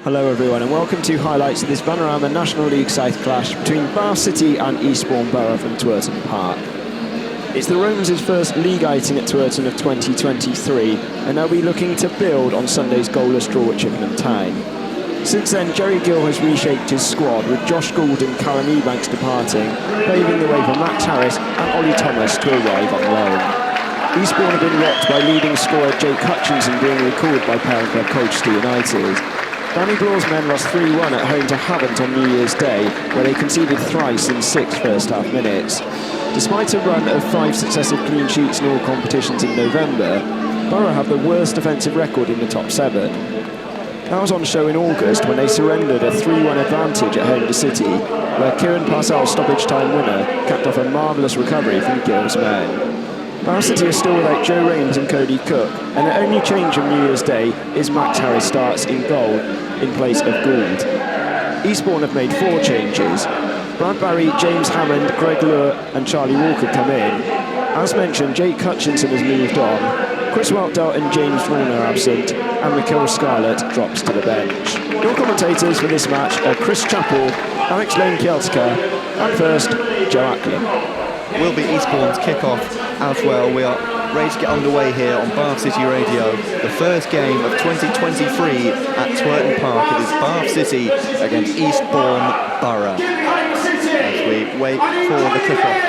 Hello everyone and welcome to highlights of this Vanarama National League South clash between Bath City and Eastbourne Borough from Twerton Park. It's the Romans' first league outing at Twerton of 2023 and they'll be looking to build on Sunday's goalless draw at Chippenham Town. Since then, Jerry Gill has reshaped his squad with Josh Gould and Callum Eubanks departing, paving the way for Max Harris and Ollie Thomas to arrive on loan. Eastbourne have been rocked by leading scorer Jake Hutchinson being recalled by parent club Colchester United. Danny Blaw's men lost 3-1 at home to Havant on New Year's Day, where they conceded thrice in 6 first-half minutes. Despite a run of 5 successive clean sheets in all competitions in November, Borough have the worst defensive record in the top 7. That was on show in August when they surrendered a 3-1 advantage at home to City, where Kieran Parcell's stoppage-time winner capped off a marvellous recovery from Gill's men. Bath City are still without Joe Rains and Cody Cook, and the only change on New Year's Day is Max Harris starts in goal in place of Gould. Eastbourne have made 4 changes. Brad Barry, James Hammond, Greg Lure and Charlie Walker come in. As mentioned, Jake Hutchinson has moved on. Chris Whelpdale and James Vaughan are absent, and Michael Scarlett drops to the bench. Your commentators for this match are Chris Chappell, Alex Lane-Kieltyka, and first, Joe Acklam. Will be Eastbourne's kick-off as well. We are ready to get underway here on Bath City Radio. The first game of 2023 at Twerton Park. It is Bath City against Eastbourne Borough. As we wait for the kick-off.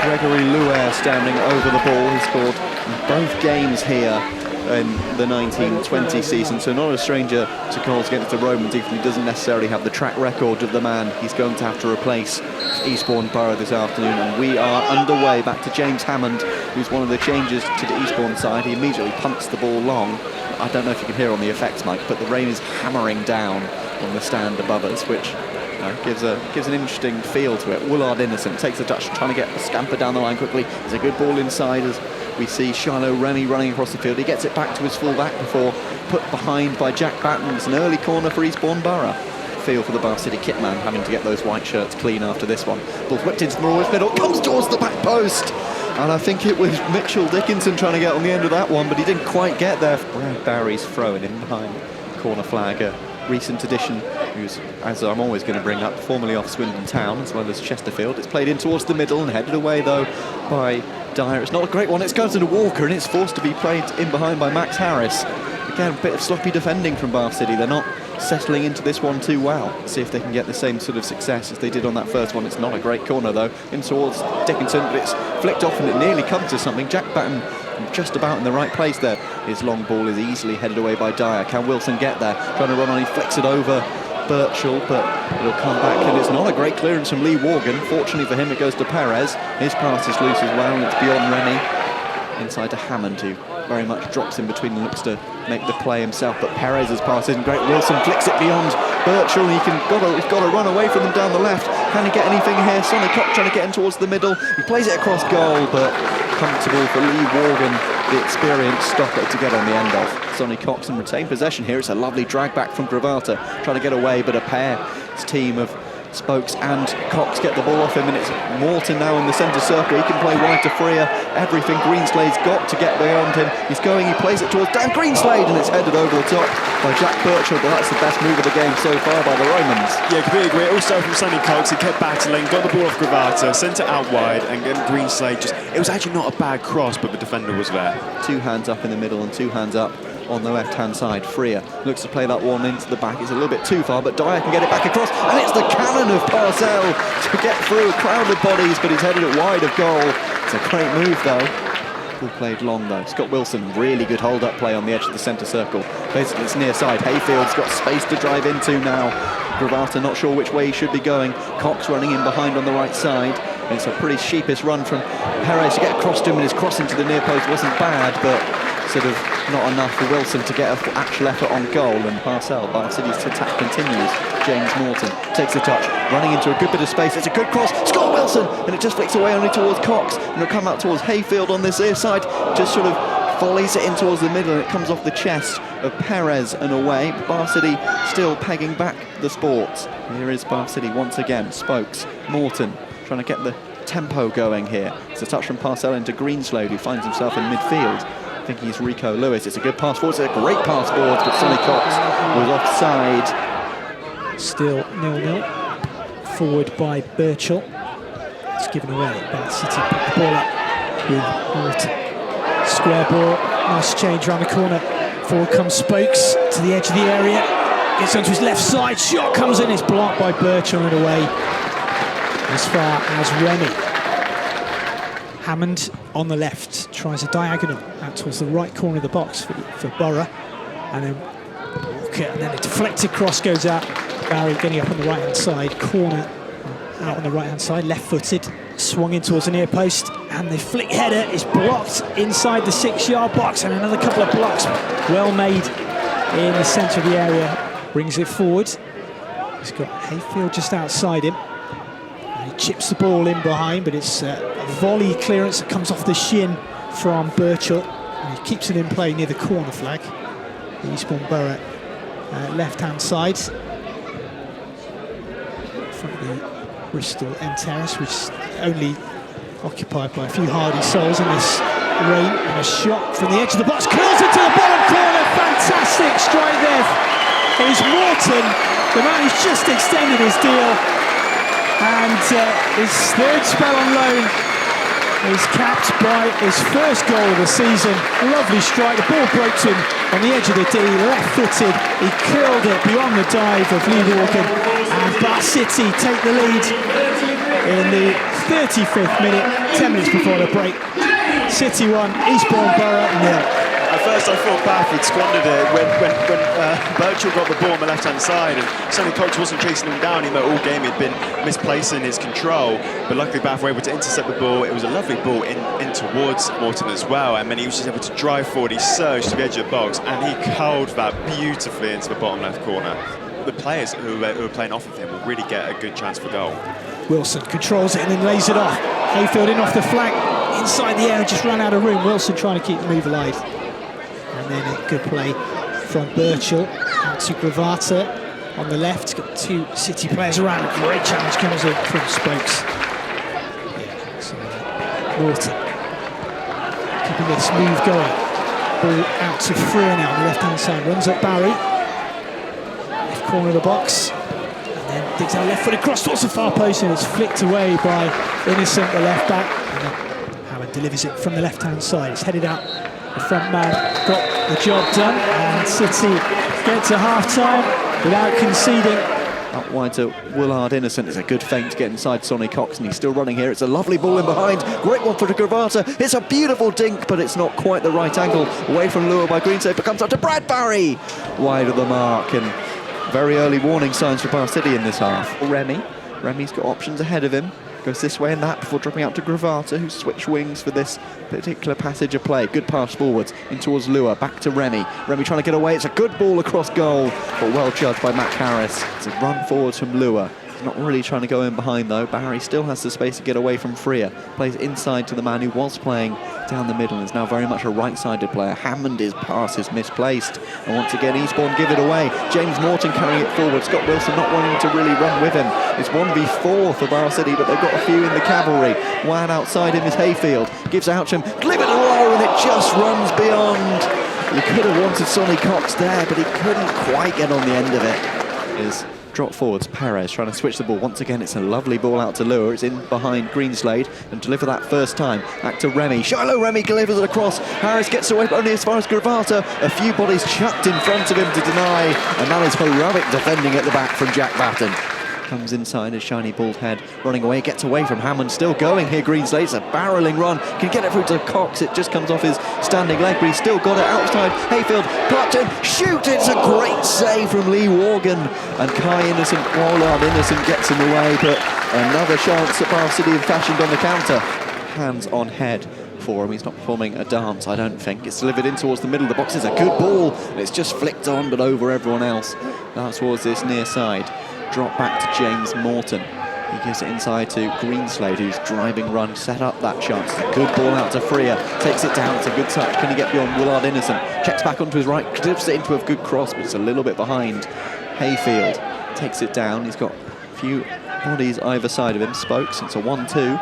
Gregory Luer standing over the ball. He scored in both games here in the 1920 season, so not a stranger to goals against the Romans, even if he doesn't necessarily have the track record of the man he's going to have to replace Eastbourne Borough this afternoon. And we are underway. Back to James Hammond, who's one of the changes to the Eastbourne side. He immediately punts the ball long. I don't know if you can hear on the effects mic, but the rain is hammering down on the stand above us, which gives an interesting feel to it. Woolard Innocent takes the touch, trying to get a scamper down the line quickly. There's a good ball inside as we see Shiloh Remy running across the field. He gets it back to his full-back before put behind by Jack Batten. It's an early corner for Eastbourne Borough. Feel for the Bath City kit man having to get those white shirts clean after this one. Ball's whipped into Moraw's middle, comes towards the back post. And I think it was Mitchell Dickinson trying to get on the end of that one, but he didn't quite get there. Brad Barry's throwing in behind corner flag. A recent addition, who's, as I'm always going to bring up, formerly off Swindon Town as well as Chesterfield. It's played in towards the middle and headed away though by Dyer. It's not a great one. It's goes into Walker and it's forced to be played in behind by Max Harris. Again, a bit of sloppy defending from Bath City. They're not settling into this one too well. See if they can get the same sort of success as they did on that first one. It's not a great corner though, in towards Dickinson, but it's flicked off and it nearly comes to something. Jack Batten just about in the right place there. His long ball is easily headed away by Dyer. Can Wilson get there? Trying to run on, he flicks it over Birchall, but it'll come back, and it's not a great clearance from Lee Worgan. Fortunately for him, it goes to Perez. His pass is loose as well, and it's beyond Rennie. Inside to Hammond, who very much drops in between and looks to make the play himself, but Perez's pass isn't great. Wilson flicks it beyond Birchall, and he's got to run away from them down the left. Can he get anything here? Sonny Cox trying to get in towards the middle. He plays it across goal, but comfortable for Lee Worgan, the experienced stopper, to get on the end of. Sonny Cox and retain possession here. It's a lovely drag back from Gravata, trying to get away, but a pair. It's a team of Spokes and Cox get the ball off him, and it's Morton now in the centre circle. He can play wide to Freer. Everything Greenslade's got to get beyond him. He's going, he plays it towards Dan Greenslade, and it's headed over the top by Jack Birchall, but that's the best move of the game so far by the Romans. Yeah, completely agree. Also from Sonny Cox, he kept battling, got the ball off Gravata, sent it out wide, and then Greenslade it was actually not a bad cross, but the defender was there. 2 hands up in the middle and 2 hands up on the left-hand side. Freer looks to play that one into the back. It's a little bit too far, but Dyer can get it back across, and it's the cannon of Parcell to get through a crowd of bodies, but he's headed it wide of goal. It's a great move though. Ball played long though. Scott Wilson, really good hold-up play on the edge of the centre circle. Basically it's near side. Hayfield's got space to drive into now. Gravata not sure which way he should be going. Cox running in behind on the right side. It's a pretty sheepish run from Perez to get across to him, and his crossing to the near post wasn't bad, but sort of not enough for Wilson to get an actual effort on goal. And Parcell, Bath City's attack continues. James Morton takes the touch, running into a good bit of space. It's a good cross, Scott Wilson, and it just flicks away only towards Cox, and it'll come out towards Hayfield on this ear side. Just sort of volleys it in towards the middle, and it comes off the chest of Perez and away. Bath City still pegging back the sports. Here is Bath City once again. Spokes, Morton trying to get the tempo going here. It's a touch from Parcell into Greenslade, who finds himself in midfield. I think he's Rico Lewis. It's a good pass forwards. It's a great pass forwards, but Sonny Cox was offside. Still 0-0. Forward by Birchall. It's given away, but City put the ball up with Morton. Square ball, nice change around the corner. Forward comes Spokes to the edge of the area. Gets onto his left side, shot comes in, it's blocked by Birchall and away as far as Remy. Hammond on the left, tries a diagonal out towards the right corner of the box for Borough. And then Walker, and then a deflected cross goes out. Barry getting up on the right-hand side, corner out on the right-hand side, left-footed, swung in towards the near post, and the flick header is blocked inside the 6-yard box, and another couple of blocks well made in the centre of the area. Brings it forward. He's got Hayfield just outside him. And he chips the ball in behind, but it's a volley clearance that comes off the shin from Birchall, and he keeps it in play near the corner flag. The Eastbourne Borough left-hand side. From the Bristol end terrace, which is only occupied by a few hardy souls in this rain, and a shot from the edge of the box, curls into the bottom corner. Fantastic strike there. It is Morton, the man who's just extended his deal, and his third spell on loan is capped by his first goal of the season. A lovely strike, the ball broke to him on the edge of the D, left-footed, he curled it beyond the dive of Lee Walker, and Bath City take the lead in the 35th minute, 10 minutes before the break. City 1, Eastbourne Borough 0. At first I thought Bath had squandered it when Birchall got the ball on the left-hand side, and Sonny Cox wasn't chasing him down, even though all game he'd been misplacing his control. But luckily Bath were able to intercept the ball. It was a lovely ball in towards Morton as well, and then he was just able to drive forward. He surged to the edge of the box, and he curled that beautifully into the bottom left corner. The players who were playing off of him will really get a good chance for goal. Wilson controls it and then lays it off. Hayfield in off the flank, inside the area, just ran out of room. Wilson trying to keep the move alive. And then a good play from Birchall out to Gravatta on the left. Got two City players around. A great challenge comes in from Spokes. Yeah, so Morton keeping this move going. Ball out to Freer now on the left-hand side. Runs up Barry. Left corner of the box. And then digs out left-footed cross towards the far post, and it's flicked away by Innocent, the left-back. And then Howard delivers it from the left-hand side. It's headed out. The front man got the job done, and City get to half-time without conceding. Up wide to Willard Innocent. It's a good feint to get inside Sonny Cox, and he's still running here. It's a lovely ball in behind. Great one for Gravatta. It's a beautiful dink, but it's not quite the right angle. Away from Lure by Greenslade, but comes up to Brad Barry. Wide of the mark, and very early warning signs for Bath City in this half. Remy's got options ahead of him. Goes this way and that before dropping out to Gravatta, who switched wings for this particular passage of play. Good pass forwards in towards Lure, back to Remy. Remy trying to get away. It's a good ball across goal, but well judged by Matt Harris. It's a run forwards from Lure. He's not really trying to go in behind though. Barry still has the space to get away from Freer. Plays inside to the man who was playing down the middle and is now very much a right-sided player. Hammond, his pass is misplaced, and once again Eastbourne give it away. James Morton carrying it forward. Scott Wilson not wanting to really run with him. It's 1v4 for Bath City, but they've got a few in the cavalry. One outside him is Hayfield. Gives out to him, delivered low, and it just runs beyond. He could have wanted Sonny Cox there, but he couldn't quite get on the end of it. Is drop forwards, Perez trying to switch the ball. Once again, it's a lovely ball out to Lure. It's in behind Greenslade and deliver that first time. Back to Remy. Shiloh Remy delivers it across. Harris gets away, but only as far as Gravatta. A few bodies chucked in front of him to deny, and that is heroic defending at the back from Jack Batten. Comes inside, his shiny bald head running away, gets away from Hammond, still going here Greenslade. It's a barrelling run, can get it through to Cox. It just comes off his standing leg, but he's still got it outside. Hayfield, Clutton, shoot! It's a great save from Lee Worgan, and Kai Innocent, Willard Innocent gets him away, but another chance that Bath City have fashioned on the counter. Hands on head for him. He's not performing a dance, I don't think. It's delivered in towards the middle of the box. It's a good ball, and it's just flicked on, but over everyone else. Now towards this near side. Drop back to James Morton. He gives it inside to Greenslade, who's driving run, set up that chance. It's a good ball out to Freer. Takes it down, it's a good touch. Can he get beyond Willard Innocent? Checks back onto his right, clips it into a good cross, but it's a little bit behind. Hayfield takes it down. He's got a few bodies either side of him. Spokes, it's a 1-2.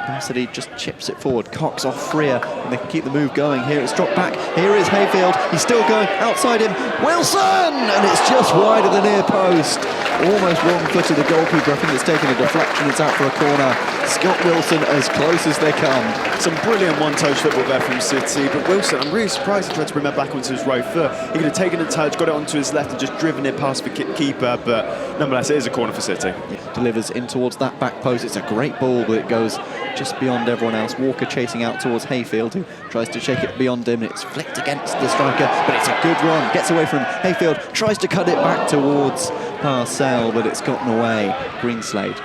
Varsity just chips it forward. Cox off Freer, and they can keep the move going. Here it's dropped back. Here is Hayfield. He's still going outside him. Wilson! And it's just wide of the near post. Almost wrong foot of the goalkeeper. I think it's taken a deflection. It's out for a corner. Scott Wilson as close as they come. Some brilliant one-touch football there from City, but Wilson, I'm really surprised he tried to bring that back onto his right foot. He could have taken a touch, got it onto his left and just driven it past the keeper, but nonetheless it is a corner for City. Delivers in towards that back post. It's a great ball, but it goes just beyond everyone else. Walker chasing out towards Hayfield, who tries to shake it beyond him. It's flicked against the striker, but it's a good run. Gets away from Hayfield, tries to cut it back towards Parcell, but it's gotten away. Greenslade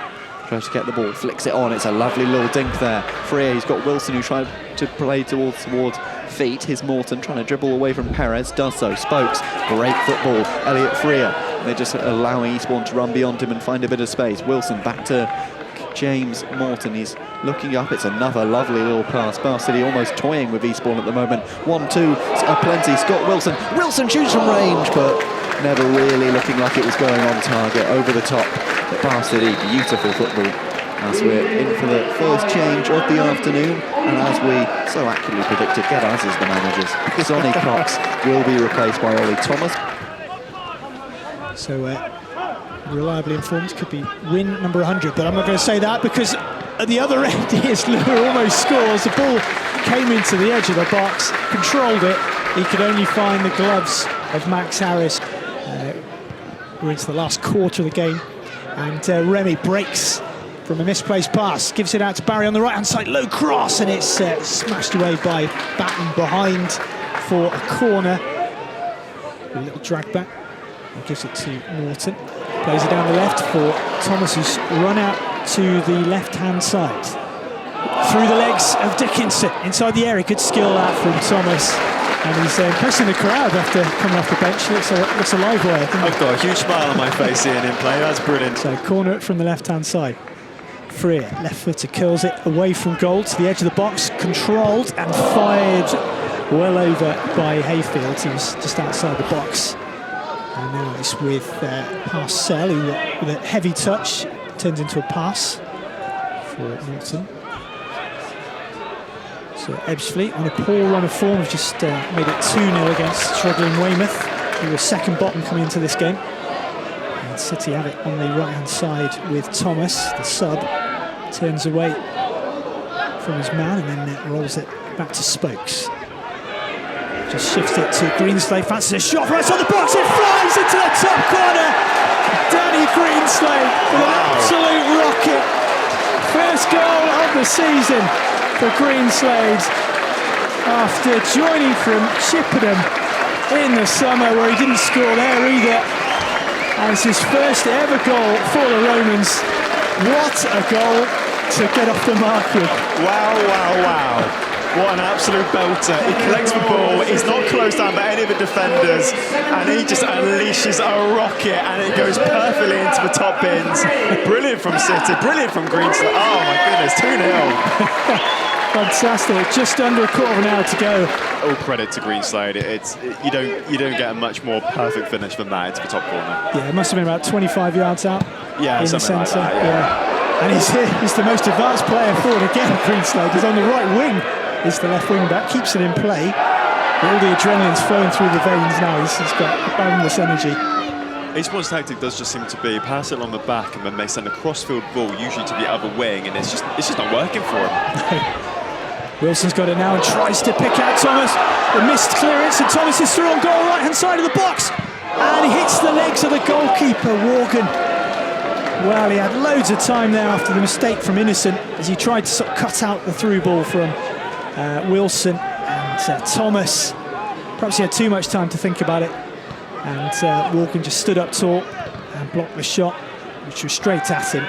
tries to get the ball, flicks it on. It's a lovely little dink there. Freer, he's got Wilson, who tried to play towards feet. Here's Morton trying to dribble away from Perez, does so. Spokes, great football. Elliot Freer, they're just allowing Eastbourne to run beyond him and find a bit of space. Wilson back to James Morton, he's looking up. It's another lovely little pass. Bar City almost toying with Eastbourne at the moment. 1-2, plenty. Scott Wilson. Wilson shoots from range, but never really looking like it was going on target. Over the top. Bar City, beautiful football. As we're in for the first change of the afternoon, and as we so accurately predicted, get us as the managers. Sonny Cox will be replaced by Ollie Thomas. So reliably informed, could be win number 100, but I'm not going to say that because at the other end, here's Lure, almost scores. The ball came into the edge of the box, controlled it. He could only find the gloves of Max Harris. We're into the last quarter of the game, and Remy breaks from a misplaced pass, gives it out to Barry on the right-hand side, low cross, and it's smashed away by Batten behind for a corner. A little drag back, and gives it to Morton. Plays it down the left for Thomas, who's run out to the left-hand side. Through the legs of Dickinson, inside the area. Good skill out from Thomas. And he's impressing the crowd after coming off the bench. Looks a live wire. I've got a huge smile on my face seeing him play. That's brilliant. So corner from the left-hand side. Freer, left footer, curls it away from goal to the edge of the box. Controlled and fired well over by Hayfield, who's just outside the box. And now it's with Parcell, who with a heavy touch turns into a pass for Morton. So Ebbsfleet on a poor run of form have just made it 2-0 against struggling Weymouth, who were second bottom coming into this game. And City have it on the right-hand side with Thomas, the sub, turns away from his man and then rolls it back to Spokes. Just shifts it to Greenslade, fancies a shot right on the box, it flies into the top corner. Danny Greenslade with an absolute rocket. First goal of the season for Greenslade after joining from Chippenham in the summer, where he didn't score there either. And it's his first ever goal for the Romans. What a goal to get off the mark with. Wow, wow, wow. What an absolute belter. He collects the ball, he's not closed down by any of the defenders, and he just unleashes a rocket, and it goes perfectly into the top bins. Brilliant from City, brilliant from Greenslade. Oh my goodness, 2-0. Fantastic, just under a quarter of an hour to go. All credit to Greenslade. You don't get a much more perfect finish than that into the top corner. Yeah, it must have been about 25 yards out. Yeah, in the something centre. like that, yeah. And he's the most advanced player forward again. Greenslade. He's on the right wing. Is the left wing back, keeps it in play. All the adrenaline's flowing through the veins now. He's got boundless energy. Eastbourne's tactic does just seem to be pass it on the back, and then they send a crossfield ball, usually to the other wing, and it's just not working for him. Wilson's got it now and tries to pick out Thomas. The missed clearance, and Thomas is through on goal, right-hand side of the box. And he hits the legs of the goalkeeper, Morgan. Well, he had loads of time there after the mistake from Innocent, as he tried to sort of cut out the through ball from Wilson and Thomas. Perhaps he had too much time to think about it. And Morgan just stood up tall and blocked the shot, which was straight at him.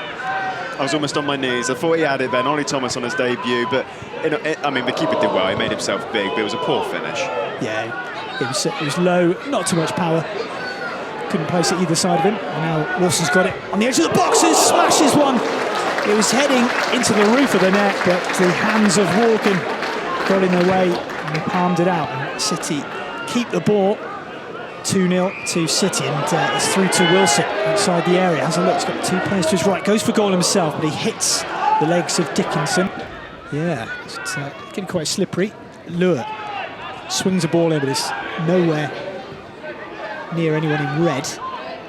I was almost on my knees. I thought he had it then, Ollie Thomas on his debut, but I mean, the keeper did well. He made himself big, but it was a poor finish. Yeah, it was low, not too much power. Couldn't place it either side of him. And now Wilson's got it on the edge of the box and smashes one. It was heading into the roof of the net, but the hands of Morgan got in the way and he palmed it out. And City keep the ball. 2-0 to City, and it's through to Wilson outside the area. Has a look, he's got two players to his right, goes for goal himself, but he hits the legs of Dickinson. Yeah, it's getting quite slippery. 𝗛𝗚𝗚𝗛𝗚𝗚 swings a ball in, but it's nowhere near anyone in red.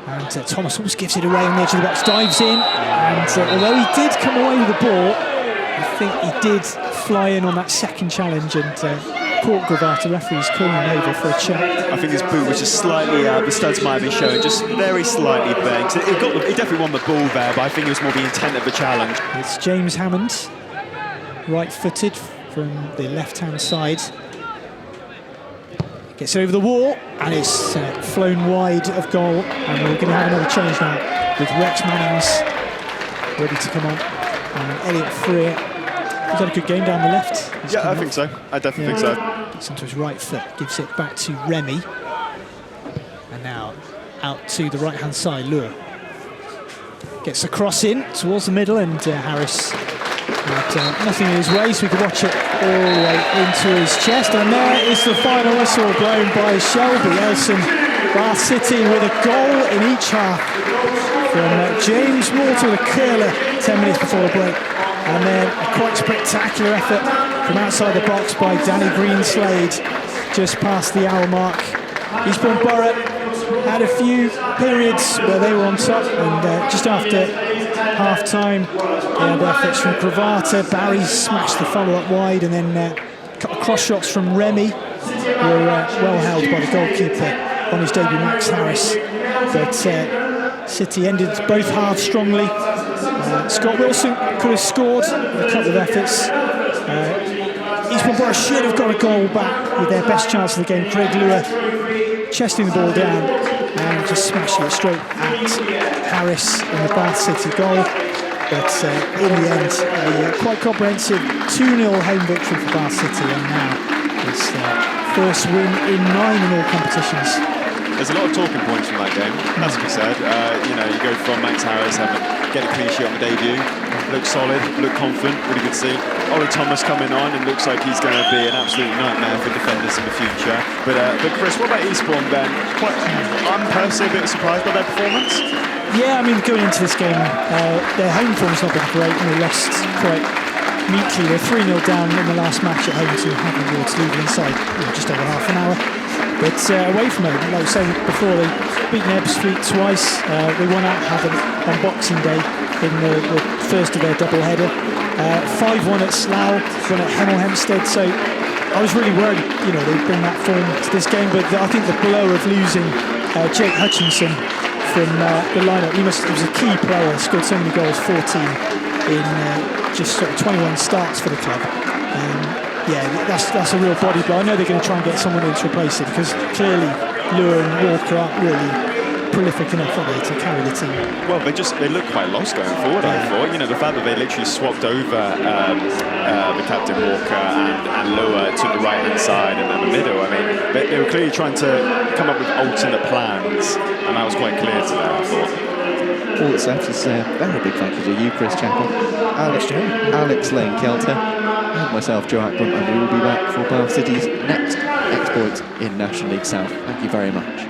And Thomas almost gives it away on the edge of the box, dives in, and although he did come away with the ball, I think he did fly in on that second challenge and caught 𝗛𝗚𝗚𝗛𝗧𝗏. Referee's calling over for a check. I think his boot was just slightly, the studs might have been showing, just very slightly bent. He definitely won the ball there, but I think it was more the intent of the challenge. It's James Hammond, right-footed from the left-hand side. Gets over the wall, and it's flown wide of goal, and we're going to have another change now with Rex Mannings ready to come on. And Elliot Freer, he's had a good game down the left. Yeah, I think so. I definitely think so. Gets onto his right foot, gives it back to Remy. And now out to the right-hand side, 𝗚𝗚𝗚𝗛𝗚. Gets a cross in towards the middle, and Harris had nothing in his way, so we could watch it all the way into his chest. And there is the final whistle blown by Shelby Elson. Bath City with a goal in each half from James Walter with a curler 10 minutes before the break. And then a quite spectacular effort from outside the box by Danny Greenslade, just past the hour mark. Eastbourne Borough had a few periods where they were on top, and just after half-time, they had efforts from 𝗛𝗚𝗛𝗛𝗏. Barry smashed the follow-up wide, and then a couple of cross shots from Remy were well held by the goalkeeper on his debut, Max Harris. But City ended both halves strongly. Scott Wilson could have scored with a couple of efforts. Eastbourne Borough should have got a goal back with their best chance of the game. Craig 𝗚𝗚𝗚 chesting the ball down and just smashing it straight at Harris in the Bath City goal. But in the end, a quite comprehensive 2-0 home victory for Bath City, and now it's their first win in 9 in all competitions. There's a lot of talking points from that game, as we said. You know, you go from Max Harris getting a clean sheet on the debut, look solid, look confident, really good to see. Ollie Thomas coming on, and looks like he's going to be an absolute nightmare for defenders in the future. But Chris, what about Eastbourne then? I'm personally a bit surprised by their performance. Yeah, I mean, going into this game, their home form's not been great, and they lost quite neatly. They're 3-0 down in the last match at home to Hampton Ward's lead inside just over half an hour. But away from home, like I was saying before, they've beaten Ebbsfleet twice. They won at Havant on Boxing Day in the first of their double-header. 5-1 at Slough, 1 at Hemel Hempstead. So I was really worried, you know, they'd bring that form to this game. But I think the blow of losing Jake Hutchinson from the lineup, he was a key player, scored so many goals, 14 in just sort of 21 starts for the club. Yeah, that's a real body blow. I know they're going to try and get someone in to replace it, because clearly 𝗚𝗚𝗚𝗛𝗏 and Walker aren't really prolific enough, are they, to carry the team? Well, they look quite lost going forward, I thought. You know, the fact that they literally swapped over the captain Walker and 𝗚𝗚𝗚𝗛𝗏 to the right-hand side and then the middle. I mean, they were clearly trying to come up with alternate plans, and that was quite clear to them, I thought. All that's left is a very big thank you to you, Chris Chappell, Alex Lane-Kieltyka, and myself, Joe Acklam, and we will be back for Bath City's next exploit in National League South. Thank you very much.